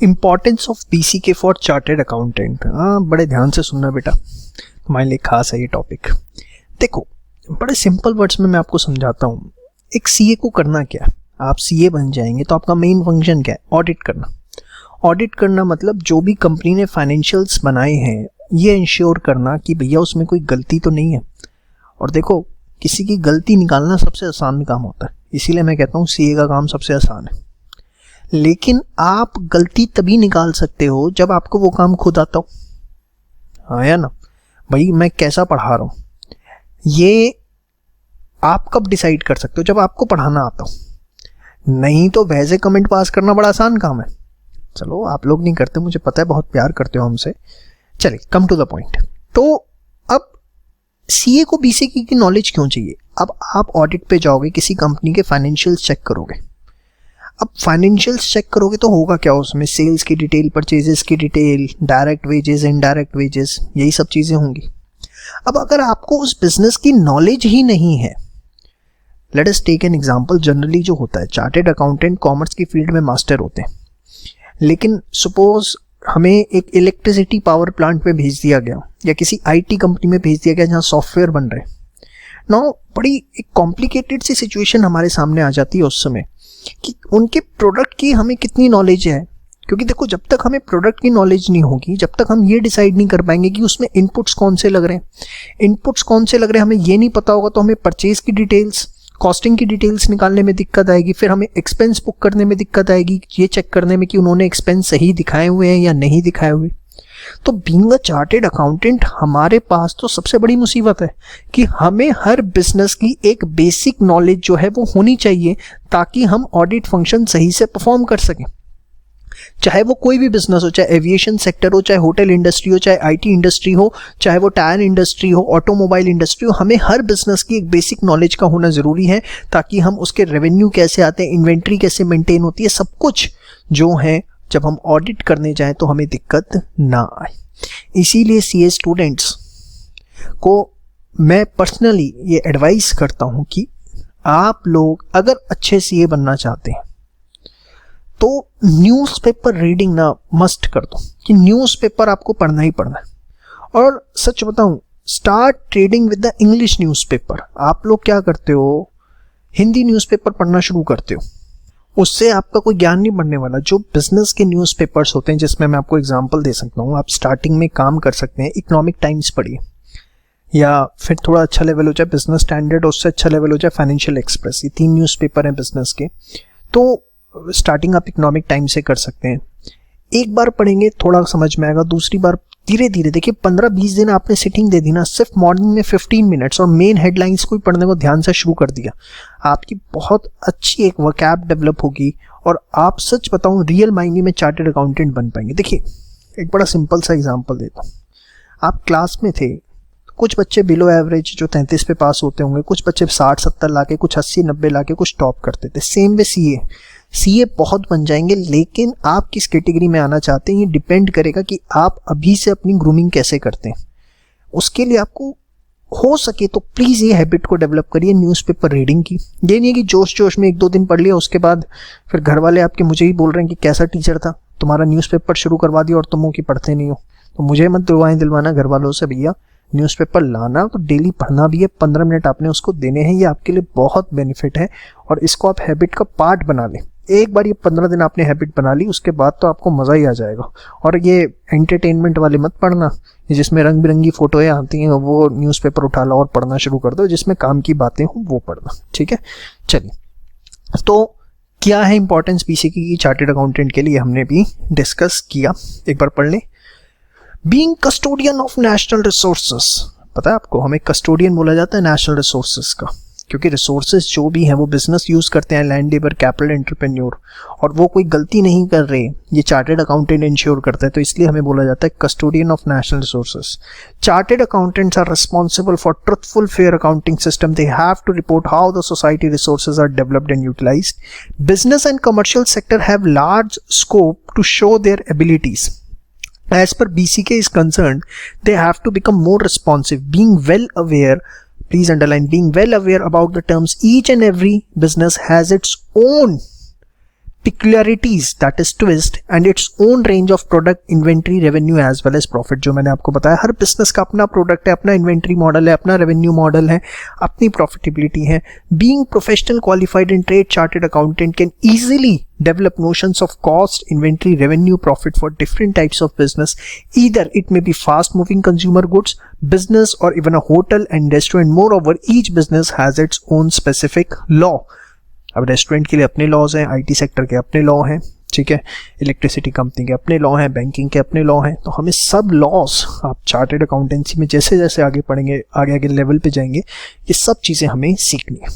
Importance of BCK for chartered accountant. हाँ, बड़े ध्यान से सुनना बेटा, तुम्हारे लिए खास है ये टॉपिक। देखो, बड़े सिंपल वर्ड्स में मैं आपको समझाता हूँ। एक सीए को करना क्या है, आप सीए बन जाएंगे तो आपका मेन फंक्शन क्या है? ऑडिट करना। ऑडिट करना मतलब जो भी कंपनी ने फाइनेंशियल्स बनाए हैं ये इंश्योर करना कि भैया उसमें कोई गलती तो नहीं है। और देखो, किसी की गलती निकालना सबसे आसान काम होता है, इसीलिए मैं कहता हूँ सीए का काम सबसे आसान है। लेकिन आप गलती तभी निकाल सकते हो जब आपको वो काम खुद आता हो। हाँ या ना भाई, मैं कैसा पढ़ा रहा हूँ ये आप कब डिसाइड कर सकते हो? जब आपको पढ़ाना आता हो। नहीं तो वैसे कमेंट पास करना बड़ा आसान काम है। चलो, आप लोग नहीं करते, मुझे पता है, बहुत प्यार करते हो हमसे। चलिए, कम टू द पॉइंट। तो अब सीए को बीसीके की नॉलेज क्यों चाहिए? अब आप ऑडिट पे जाओगे, किसी कंपनी के फाइनेंशियल्स चेक करोगे। अब फाइनेंशियल्स चेक करोगे तो होगा क्या उसमें? सेल्स की डिटेल, परचेजेस की detail, direct wages, indirect wages, यही सब चीज़ें होंगी। अब अगर आपको उस बिजनेस की नॉलेज ही नहीं है, let us take an example. Generally जो होता है, चार्टेड अकाउंटेंट कॉमर्स की फील्ड में मास्टर होते हैं, लेकिन सपोज हमें एक इलेक्ट्रिसिटी पावर प्लांट में भेज दिया गया या किसी आईटी कंपनी में भेज दिया गया जहाँ सॉफ्टवेयर बन रहे। नाउ बड़ी एक कॉम्प्लिकेटेड सी सिचुएशन हमारे सामने आ जाती है उस समय कि उनके प्रोडक्ट की हमें कितनी नॉलेज है। क्योंकि देखो, जब तक हमें प्रोडक्ट की नॉलेज नहीं होगी, जब तक हम ये डिसाइड नहीं कर पाएंगे कि उसमें इनपुट्स कौन से लग रहे हैं, हमें ये नहीं पता होगा तो हमें परचेज की डिटेल्स, कॉस्टिंग की डिटेल्स निकालने में दिक्कत आएगी। फिर हमें एक्सपेंस बुक करने में दिक्कत आएगी, ये चेक करने में कि उन्होंने एक्सपेंस सही दिखाए हुए हैं या नहीं दिखाए हुए। तो बीइंग अ चार्टेड अकाउंटेंट हमारे पास तो सबसे बड़ी मुसीबत है कि हमें हर बिजनेस की एक बेसिक नॉलेज जो है वो होनी चाहिए, ताकि हम ऑडिट फंक्शन सही से परफॉर्म कर सकें। चाहे वो कोई भी बिजनेस हो, चाहे एविएशन सेक्टर हो, चाहे होटल इंडस्ट्री हो, चाहे आईटी इंडस्ट्री हो, चाहे वो टायर इंडस्ट्री हो, ऑटोमोबाइल इंडस्ट्री हो, हमें हर बिजनेस की एक बेसिक नॉलेज का होना ज़रूरी है, ताकि हम उसके रेवेन्यू कैसे आते हैं, इन्वेंट्री कैसे मेंटेन होती है, सब कुछ जो है जब हम ऑडिट करने जाएं तो हमें दिक्कत ना आए। इसीलिए सीए स्टूडेंट्स को मैं पर्सनली ये एडवाइस करता हूं कि आप लोग अगर अच्छे सीए बनना चाहते हैं तो न्यूज़पेपर रीडिंग ना मस्ट कर दो, कि न्यूज़पेपर आपको पढ़ना ही पढ़ना है। और सच बताऊं, start trading with the English newspaper. आप लोग क्या करते हो, हिंदी न्यूज़पेपर पढ़ना शुरू करते हो, उससे आपका कोई ज्ञान नहीं बढ़ने वाला। जो बिजनेस के न्यूज़पेपर्स होते हैं, जिसमें मैं आपको एग्जांपल दे सकता हूँ, आप स्टार्टिंग में काम कर सकते हैं, इकोनॉमिक टाइम्स पढ़िए, या फिर थोड़ा अच्छा लेवल हो जाए बिजनेस स्टैंडर्ड, उससे अच्छा लेवल हो जाए फाइनेंशियल एक्सप्रेस। ये 3 न्यूज़पेपर हैं बिजनेस के। तो स्टार्टिंग आप इकोनॉमिक टाइम्स से कर सकते हैं। एक बार पढ़ेंगे थोड़ा समझ में आएगा, दूसरी बार धीरे धीरे, देखिए 15-20 दिन आपने सिटिंग दे दी ना, सिर्फ मॉर्निंग में 15 मिनट्स, और मेन हेडलाइंस को पढ़ने को ध्यान से शुरू कर दिया, आपकी बहुत अच्छी एक वोकैब डेवलप होगी और आप सच बताऊं रियल मायने में चार्टर्ड अकाउंटेंट बन पाएंगे। देखिए, एक बड़ा सिंपल सा एग्जांपल देता हूँ। आप क्लास में थे, कुछ बच्चे बिलो एवरेज जो 33 पे पास होते होंगे, कुछ बच्चे 60-70 लाके, कुछ 80-90 लाके कुछ टॉप करते थे। सेम वे सीए बहुत बन जाएंगे, लेकिन आप किस कैटेगरी में आना चाहते हैं ये डिपेंड करेगा कि आप अभी से अपनी ग्रूमिंग कैसे करते हैं। उसके लिए आपको हो सके तो प्लीज़ ये हैबिट को डेवलप करिए न्यूज़पेपर रीडिंग की। ये नहीं है कि जोश में 1-2 दिन पढ़ लिया, उसके बाद फिर घर वाले आपके मुझे ही बोल रहे हैं कि कैसा टीचर था, तुम्हारा न्यूज़पेपर शुरू करवा दिया और तुम हो कि पढ़ते नहीं हो। तो मुझे मत दिलवाना घर वालों से, भैया न्यूज़पेपर लाना तो डेली पढ़ना भी है, 15 मिनट आपने उसको देने हैं, ये आपके लिए बहुत बेनिफिट है। और इसको आप हैबिट का पार्ट बना लें। एक बार ये 15 दिन आपने हैबिट बना ली, उसके बाद तो आपको मज़ा ही आ जाएगा। और ये एंटरटेनमेंट वाले मत पढ़ना, जिसमें रंग बिरंगी फोटोएं आती हैं, वो न्यूज़पेपर उठा लो और पढ़ना शुरू कर दो। जिसमें काम की बातें हों वो पढ़ना, ठीक है। चलिए, तो क्या है इंपॉर्टेंस बीसीके की चार्टेड अकाउंटेंट के लिए, हमने भी डिस्कस किया, एक बार पढ़ लें। Being custodian of national resources, पता है आपको, हमें कस्टोडियन बोला जाता है नेशनल रिसोर्सेस का, क्योंकि रिसोर्सेज जो भी हैं वो बिजनेस यूज़ करते हैं, लैंड, लेबर, कैपिटल, एंटरप्रेन्योर, और वो कोई गलती नहीं कर रहे, ये चार्टेड अकाउंटेंट इंश्योर करता है। तो इसलिए हमें बोला जाता है custodian of national resources. Chartered accountants are responsible for truthful fair accounting system. They have to report how the society resources are developed and utilised. Business and commercial sector have large scope to show their abilities. As per BCK is concerned, they have to become more responsive, being well aware, please underline, being well aware about the terms. Each and every business has its own peculiarities, that is twist, and its own range of product, inventory, revenue as well as profit. जो मैंने आपको बताया, हर business का अपना product है, अपना inventory model है, अपना रेवेन्यू मॉडल है, अपनी प्रॉफिटेबिलिटी है. Being professional qualified and trade chartered accountant can easily develop notions of cost, inventory, revenue, profit for different types of business. Either it may be fast moving consumer goods business or even a hotel and restaurant. Moreover, each business has its own specific law. अब restaurant के लिए अपने laws हैं, IT sector के अपने law हैं, ठीक है, इलेक्ट्रिसिटी कंपनी के अपने लॉ हैं, बैंकिंग के अपने लॉ हैं. तो हमें सब लॉज, आप चार्टर्ड अकाउंटेंसी में जैसे जैसे आगे पढ़ेंगे, आगे आगे लेवल पे जाएंगे, ये सब चीज़ें हमें सीखनी है.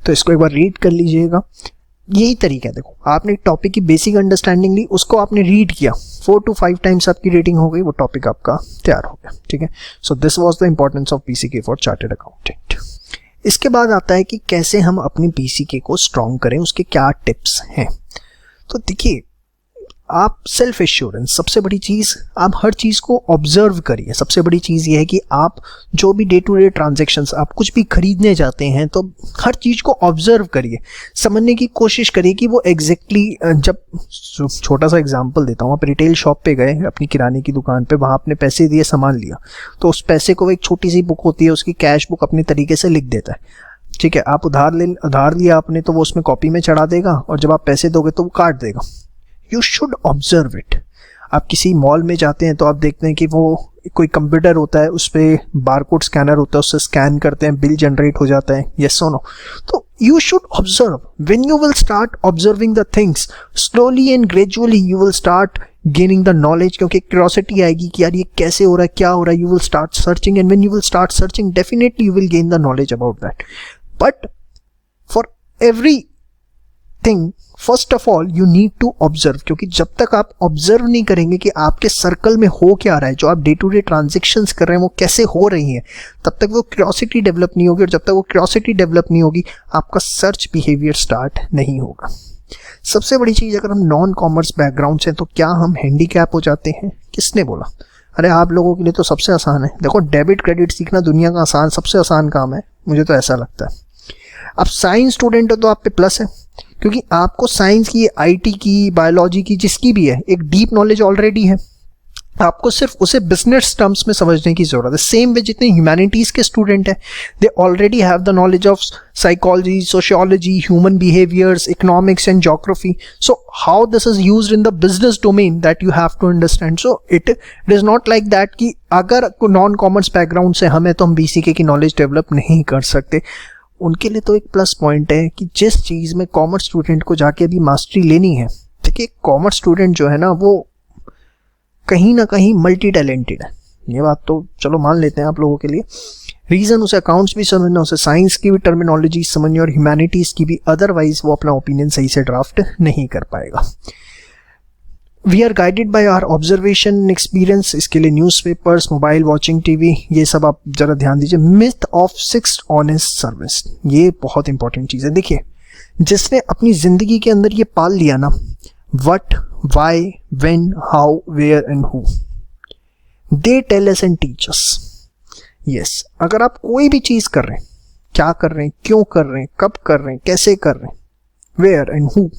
तो इसको एक बार रीड कर लीजिएगा. यही तरीका है. देखो, आपने टॉपिक की बेसिक अंडरस्टैंडिंग ली, उसको आपने रीड किया, 4 to 5 टाइम्स आपकी रीडिंग हो गई, वो टॉपिक आपका तैयार हो गया. ठीक है. So this was the importance of PCK for chartered accountant. इसके बाद आता है कि कैसे हम अपनी पीसीके को स्ट्रॉन्ग करें, उसके क्या टिप्स हैं. तो देखिए, आप सेल्फ एश्योरेंस, सबसे बड़ी चीज़, आप हर चीज़ को ऑब्जर्व करिए. सबसे बड़ी चीज़ ये है कि आप जो भी डे टू डे ट्रांजेक्शन्स, आप कुछ भी खरीदने जाते हैं तो हर चीज़ को ऑब्जर्व करिए, समझने की कोशिश करिए कि वो एग्जैक्टली, जब छोटा सा एग्जांपल देता हूँ, आप रिटेल शॉप पे गए अपनी किराने की दुकान पे, वहाँ आपने पैसे दिए, सामान लिया, तो उस पैसे को एक छोटी सी बुक होती है, उसकी कैश बुक अपने तरीके से लिख देता है. ठीक है. आप उधार लिया आपने, तो वो उसमें कॉपी में चढ़ा देगा, और जब आप पैसे दोगे तो वो काट देगा. You should observe it. आप किसी मॉल में जाते हैं तो आप देखते हैं कि वो कोई कंप्यूटर होता है, उस पर बारकोड स्कैनर होता है, उससे स्कैन करते हैं, बिल जनरेट हो जाता है. यस और नो. तो you should observe. When you will start observing the things, slowly and gradually you will start gaining the knowledge, क्योंकि क्यूरियोसिटी आएगी कि यार ये कैसे हो रहा है, क्या हो रहा है. You will start searching, and when you will start searching, definitely you will gain the knowledge about that. But for everything, first of all you need to observe, क्योंकि जब तक आप ऑब्जर्व नहीं करेंगे कि आपके सर्कल में हो क्या रहा है, जो आप डे टू डे ट्रांजेक्शन्स कर रहे हैं वो कैसे हो रही हैं, तब तक वो क्यूरियोसिटी डेवलप नहीं होगी, और जब तक वो क्यूरियोसिटी डेवलप नहीं होगी, आपका सर्च बिहेवियर स्टार्ट नहीं होगा. सबसे बड़ी चीज़, अगर हम नॉन कॉमर्स बैकग्राउंड से हैं तो क्या हम हैंडीकैप हो जाते हैं? किसने बोला? अरे आप लोगों के लिए तो सबसे आसान है. देखो, डेबिट क्रेडिट सीखना दुनिया का सबसे आसान काम है, मुझे तो ऐसा लगता है. आप साइंस स्टूडेंट हो तो आप पे प्लस है, क्योंकि आपको साइंस की, आईटी की, बायोलॉजी की, जिसकी भी है, एक डीप नॉलेज ऑलरेडी है. आपको सिर्फ उसे बिजनेस टर्म्स में समझने की जरूरत है. सेम वे जितने ह्यूमैनिटीज के स्टूडेंट हैं, they already have the knowledge of psychology, sociology, human behaviours, economics and geography. So how this is used in the business domain, that you have to understand. So it is not like that कि अगर non commerce background से हम है तो हम BCK की knowledge develop नहीं कर सकते. उनके लिए तो एक प्लस पॉइंट है कि जिस चीज़ में कॉमर्स स्टूडेंट को जाके अभी मास्टरी लेनी है, देखिए कॉमर्स स्टूडेंट जो है ना, वो कहीं ना कहीं मल्टी टैलेंटेड है. ये बात तो चलो मान लेते हैं आप लोगों के लिए. रीज़न, उसे अकाउंट्स भी समझना, उसे साइंस की भी टर्मिनोलॉजी समझनी, और ह्यूमैनिटीज़ की भी, अदरवाइज वो अपना ओपिनियन सही से ड्राफ्ट नहीं कर पाएगा. We are guided by our observation experience. इसके लिए न्यूज़पेपर्स, मोबाइल, वॉचिंग टीवी, ये सब आप जरा ध्यान दीजिए. मिथ ऑफ 6 ऑनेस्ट सर्विस, ये बहुत इंपॉर्टेंट चीज़ है. देखिए, जिसने अपनी ज़िंदगी के अंदर ये पाल लिया ना, what, why, when, how, where and who, they tell us and teach us. Yes, अगर आप कोई भी चीज़ कर रहे हैं, क्या कर रहे हैं, क्यों कर रहे हैं, कब कर रहे हैं, कैसे कर रहे हैं, वेयर एंड हु,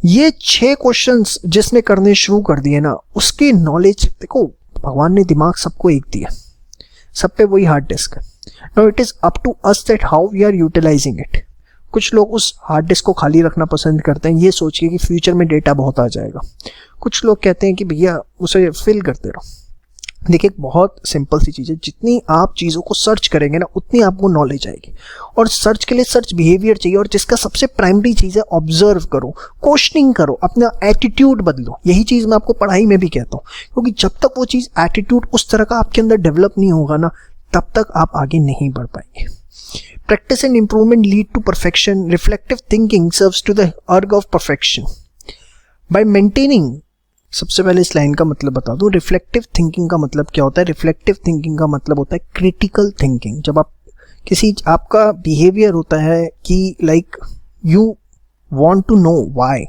ये 6 क्वेश्चंस जिसने करने शुरू कर दिए ना, उसकी नॉलेज, देखो भगवान ने दिमाग सबको एक दिया, सब पे वही हार्ड डिस्क है. Now it is up to us that how we are utilising it. कुछ लोग उस हार्ड डिस्क को खाली रखना पसंद करते हैं, ये सोच के कि फ्यूचर में डेटा बहुत आ जाएगा. कुछ लोग कहते हैं कि भैया उसे फिल करते रहो. देखिए, बहुत सिंपल सी चीज़ है, जितनी आप चीज़ों को सर्च करेंगे ना, उतनी आपको नॉलेज आएगी. और सर्च के लिए सर्च बिहेवियर चाहिए, और जिसका सबसे प्राइमरी चीज़ है, ऑब्जर्व करो, क्वेश्चनिंग करो, अपना एटीट्यूड बदलो. यही चीज़ मैं आपको पढ़ाई में भी कहता हूँ, क्योंकि जब तक वो चीज़, एटीट्यूड उस तरह का आपके अंदर डेवलप नहीं होगा ना, तब तक आप आगे नहीं बढ़ पाएंगे. Practice and improvement lead to perfection. Reflective thinking serves to the urge of perfection. By maintaining, सबसे पहले इस लाइन का मतलब बता दूं. रिफ्लेक्टिव थिंकिंग का मतलब क्या होता है? रिफ्लेक्टिव थिंकिंग का मतलब होता है क्रिटिकल थिंकिंग. जब आप किसी, आपका बिहेवियर होता है कि like you want to know why.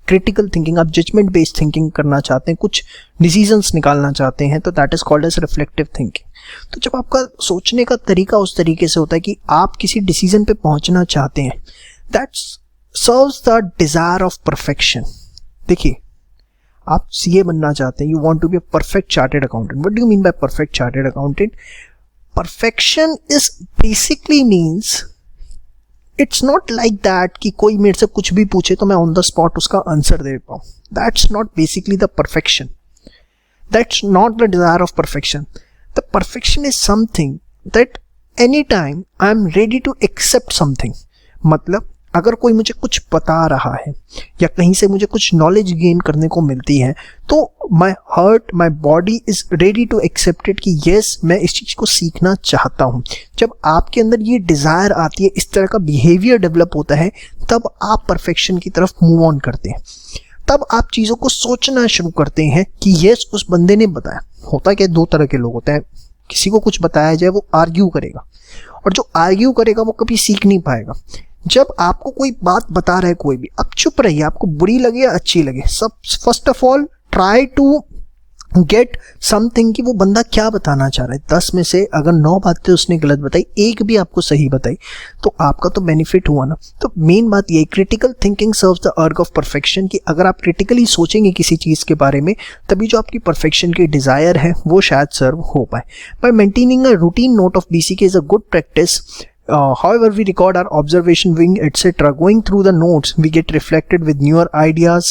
Critical thinking, आप जजमेंट बेस्ड थिंकिंग करना चाहते हैं, कुछ डिसीजंस निकालना चाहते हैं, तो that is called as reflective thinking. तो जब आपका सोचने का तरीका उस तरीके से होता है कि आप किसी डिसीजन पे पहुंचना चाहते हैं, that's serves the desire of perfection. देखिए, आप सीए बनना चाहते हैं, you want to be a perfect chartered accountant. What do you mean by perfect chartered accountant? Perfection is basically means, it's not like that कि कोई मेरे से कुछ भी पूछे तो मैं ऑन द स्पॉट उसका आंसर दे पाऊं। That's not basically the perfection, that's not the desire of perfection. The perfection is something that any time I am ready to accept something. मतलब अगर कोई मुझे कुछ बता रहा है या कहीं से मुझे कुछ नॉलेज गेन करने को मिलती है, तो my heart, my body is ready to accept it कि येस, मैं इस चीज़ को सीखना चाहता हूँ। जब आपके अंदर ये डिज़ायर आती है, इस तरह का बिहेवियर डेवलप होता है, तब आप परफेक्शन की तरफ मूव ऑन करते हैं। तब आप चीज़ों को सोचना शुरू करते हैं कि येस, उस बंदे ने बताया। होता क्या, दो तरह के लोग होते हैं। किसी को कुछ बताया जाए वो आर्ग्यू करेगा, और जो आर्ग्यू करेगा वो कभी सीख नहीं पाएगा। जब आपको कोई बात बता रहा है कोई भी, आप चुप रहिए, आपको बुरी लगे या अच्छी लगे। सब first of all try to get something कि वो बंदा क्या बताना चाह रहा है। 10 में से अगर 9 बातें उसने गलत बताई, एक भी आपको सही बताई, तो आपका तो बेनिफिट हुआ ना। तो मेन बात ये, critical thinking serves the urge of perfection, कि अगर आप क्रिटिकली सोचेंगे किसी चीज़ के बारे में, तभी जो आपकी परफेक्शन की डिज़ायर है वो शायद सर्व हो पाए। Bye maintaining a routine note of BCK is a good practice. However, we record our observation, wing, etc. Going through the notes, we get reflected with newer ideas.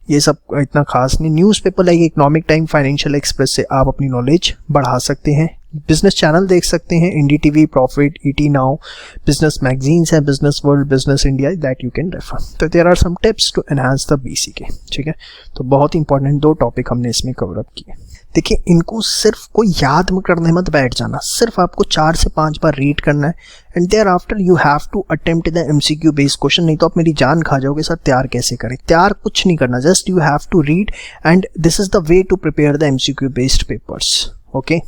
ये सब इतना खास नहीं। Newspaper like economic time, financial express से आप अपनी knowledge बढ़ा सकते हैं। बिजनेस चैनल देख सकते हैं, NDTV, profit, ET now, business magazines हैं, business world, business India, that you can refer. तो there are some tips to enhance the BCK। ठीक है, तो बहुत ही इंपॉर्टेंट 2 टॉपिक हमने इसमें कवर अप किए। देखिए, इनको सिर्फ कोई याद में करने मत बैठ जाना, सिर्फ आपको 4 से 5 बार रीड करना है, and thereafter you have to attempt the MCQ based question. नहीं तो आप मेरी जान खा जाओगे सर तैयार कैसे करें। तैयार कुछ नहीं करना, just you have to read, and this is the way to prepare the MCQ based papers. Okay.